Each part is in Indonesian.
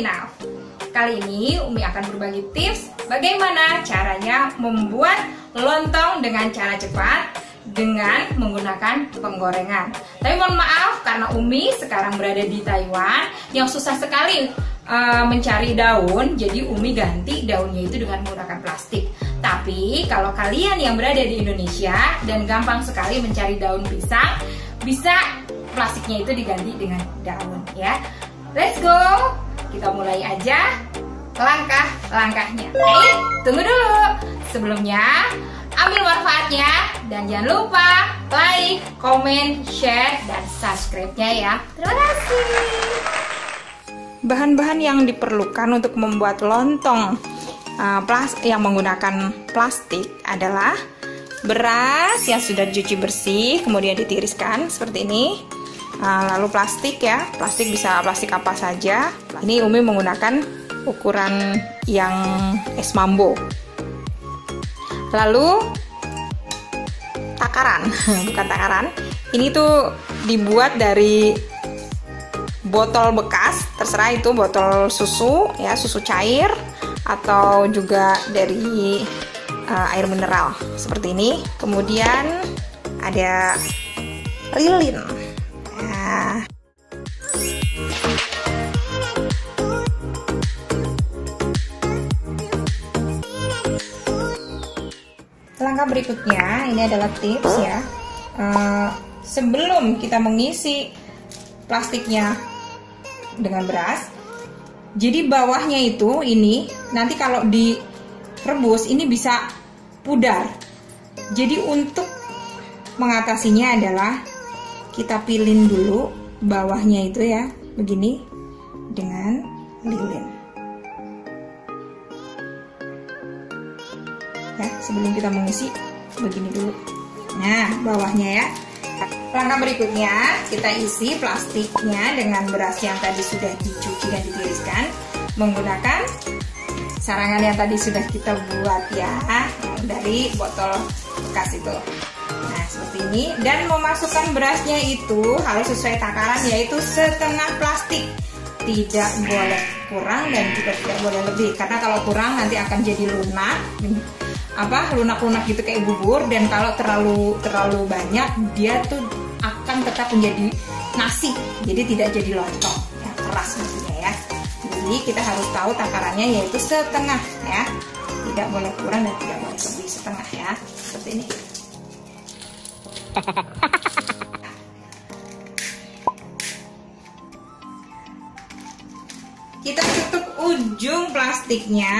Now. Kali ini Umi akan berbagi tips bagaimana caranya membuat lontong dengan cara cepat dengan menggunakan penggorengan. Tapi mohon maaf karena Umi sekarang berada di Taiwan yang susah sekali mencari daun, jadi Umi ganti daunnya itu dengan menggunakan plastik. Tapi kalau kalian yang berada di Indonesia dan gampang sekali mencari daun pisang, bisa plastiknya itu diganti dengan daun ya. Let's go! Kita mulai aja langkah-langkahnya. Tunggu dulu. Sebelumnya, ambil manfaatnya dan jangan lupa like, comment, share, dan subscribe-nya ya. Terima kasih. Bahan-bahan yang diperlukan untuk membuat lontong yang menggunakan plastik adalah beras yang sudah dicuci bersih, kemudian ditiriskan seperti ini. Lalu plastik ya, plastik bisa plastik apa saja. Ini Umi menggunakan ukuran yang es mambo. Lalu takaran, bukan takaran. Ini tuh dibuat dari botol bekas, terserah itu botol susu ya, susu cair atau juga dari air mineral seperti ini. Kemudian ada lilin. Nah, langkah berikutnya ini adalah tips ya. Sebelum kita mengisi plastiknya dengan beras, jadi bawahnya itu ini nanti kalau direbus ini bisa pudar. Jadi untuk mengatasinya adalah kita pilin dulu bawahnya itu ya, begini dengan lilin. Ya, sebelum kita mengisi begini dulu. Nah, bawahnya ya. Langkah berikutnya kita isi plastiknya dengan beras yang tadi sudah dicuci dan ditiriskan menggunakan sarangan yang tadi sudah kita buat ya, dari botol bekas itu. Nah, seperti ini, dan memasukkan berasnya itu harus sesuai takaran, yaitu setengah plastik. Tidak boleh kurang dan juga tidak boleh lebih, karena kalau kurang nanti akan jadi lunak, lunak-lunak gitu kayak bubur, dan kalau terlalu banyak dia tuh akan tetap menjadi nasi, jadi tidak jadi lontong ya, keras maksudnya ya. Jadi kita harus tahu takarannya, yaitu setengah ya, tidak boleh kurang dan tidak boleh lebih, setengah ya, seperti ini. Kita tutup ujung plastiknya,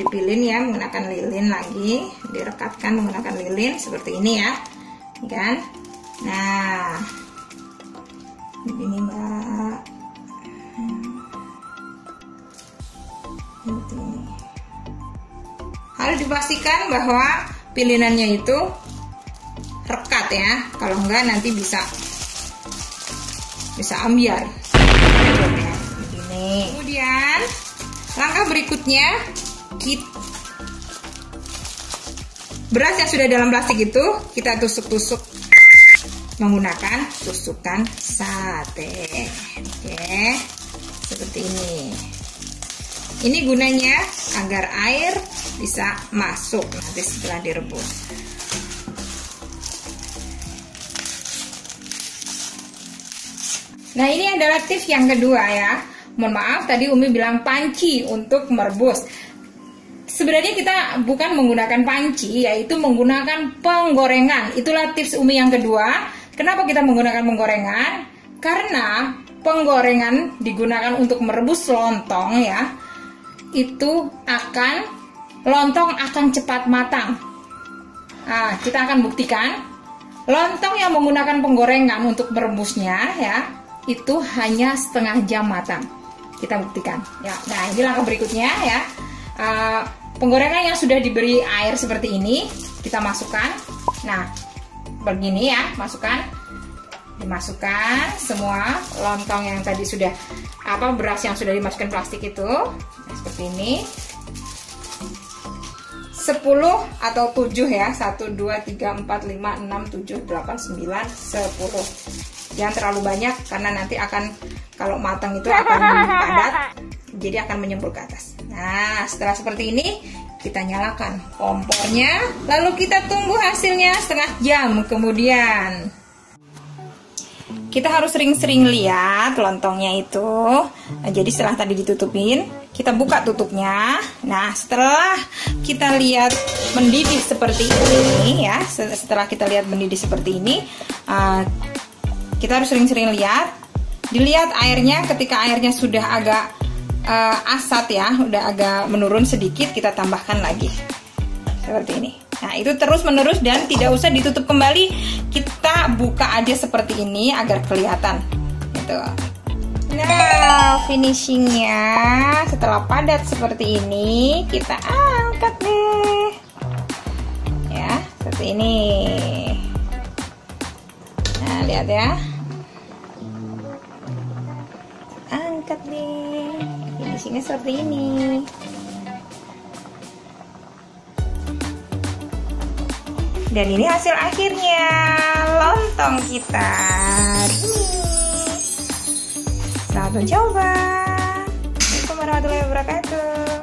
dipilin ya menggunakan lilin lagi, direkatkan menggunakan lilin seperti ini ya, kan? Nah, begini Mbak. Ini. Harus dipastikan bahwa pilinannya itu rekat ya, kalau enggak nanti bisa ambiar. Begini. Kemudian langkah berikutnya, beras yang sudah dalam plastik itu kita tusuk-tusuk menggunakan tusukan sate. Oke, seperti ini. Ini gunanya agar air bisa masuk nanti setelah direbus. Nah, ini adalah tips yang kedua ya. Mohon maaf tadi Umi bilang panci untuk merebus. Sebenarnya kita bukan menggunakan panci, yaitu menggunakan penggorengan. Itulah tips Umi yang kedua. Kenapa kita menggunakan penggorengan? Karena penggorengan digunakan untuk merebus lontong ya. Lontong akan cepat matang. Nah, kita akan buktikan lontong yang menggunakan penggorengan untuk merebusnya ya, itu hanya setengah jam matang. Kita buktikan ya. Nah, ini langkah berikutnya ya. Penggorengan yang sudah diberi air seperti ini kita masukkan. Nah, begini ya, dimasukkan semua lontong yang tadi sudah beras yang sudah dimasukkan plastik itu. Nah, seperti ini. 10 atau 7 ya. 1 2 3 4 5 6 7 8 9 10. Jangan terlalu banyak karena nanti akan kalau matang itu akan padat. jadi akan menyembul ke atas. Nah, setelah seperti ini kita nyalakan kompornya, lalu kita tunggu hasilnya setengah jam kemudian. Kita harus sering-sering lihat lontongnya itu. Nah, jadi setelah tadi ditutupin, kita buka tutupnya. Nah, setelah kita lihat mendidih seperti ini ya, setelah kita lihat mendidih seperti ini, kita harus sering-sering lihat. Dilihat airnya, ketika airnya sudah agak asat ya, udah agak menurun sedikit, kita tambahkan lagi seperti ini. Nah, itu terus menerus dan tidak usah ditutup kembali, kita buka aja seperti ini agar kelihatan gitu. Nah, finishingnya setelah padat seperti ini, kita angkat deh ya, seperti ini. Nah, lihat ya, angkat deh, finishingnya seperti ini. Dan ini hasil akhirnya lontong kita. Selamat mencoba. Assalamualaikum warahmatullahi wabarakatuh.